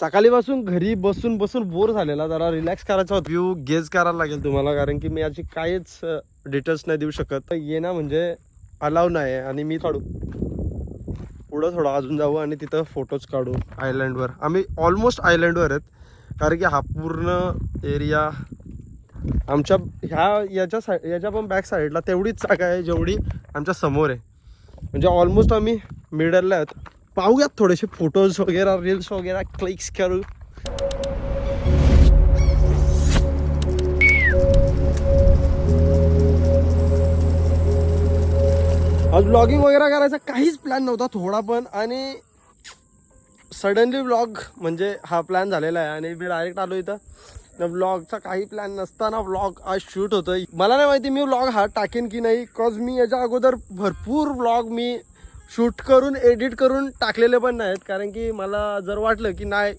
सकाळीपासून घरी बसून बसून बोर झालेला, जरा रिलॅक्स करायचा होता. व्ह्यू गेज करायला लागेल तुम्हाला, कारण की मी याची काहीच डिटेल्स नाही देऊ शकत. ये ना म्हणजे अलाव नाही आहे. आणि मी काढू पुढं थोडं अजून जाऊ आणि तिथं फोटोज काढू आयलँडवर. आम्ही ऑलमोस्ट आयलँडवर आहेत, कारण की हा पूर्ण एरिया आमच्या याच्या पण बॅक साईडला तेवढीच जागा आहे जेवढी आमच्या समोर आहे. म्हणजे ऑलमोस्ट आम्ही मिडलला आहेत. पाहूयात थोडेसे फोटोज वगैरे, रील्स वगैरे क्लिक्स करू. आज व्लॉगिंग वगैरे करायचा काहीच प्लॅन नव्हता थोडा पण, आणि सडनली व्लॉग म्हणजे हा प्लॅन झालेला आहे. आणि मी डायरेक्ट आलो इथं. व्लॉगचा काही प्लॅन नसताना व्लॉग आज शूट होतोय. मला नाही माहिती मी व्लॉग हा टाकेन की नाही, बिकॉज मी याच्या अगोदर भरपूर व्लॉग मी शूट करून एडिट करून टाकलेले पण नाहीत. कारण की मला जर वाटलं की नाही,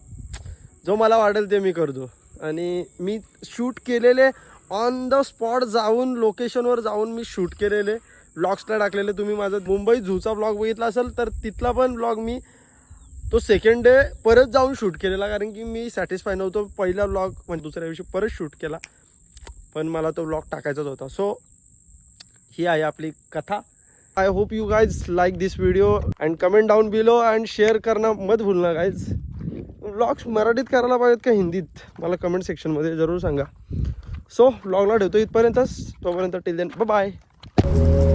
जो मला वाटेल ते मी करतो. आणि मी शूट केलेले ऑन द स्पॉट जाऊन, लोकेशनवर जाऊन मी शूट केलेले व्लॉग्सला टाकलेले. तुम्ही माझा मुंबई झूचा व्लॉग बघितला असेल तर तिथला पण व्लॉग मी तो सेकंड डे परत जाऊन शूट केलेला, कारण की मी सॅटिस्फाय नव्हतो. पहिला व्लॉग म्हणजे दुसऱ्या दिवशी परत शूट केला, पण मला तो व्लॉग टाकायचाच होता. सो ही आहे आपली कथा. I hope you guys like this video and comment down below and share करणं मत भूलना गाइज. व्लॉग्स मराठीत करायला पाहिजेत का हिंदीत, मला कमेंट सेक्शनमध्ये जरूर सांगा. सो व्लॉगला ठेवतो इथपर्यंतच. तोपर्यंत टिल देन बाय बाय.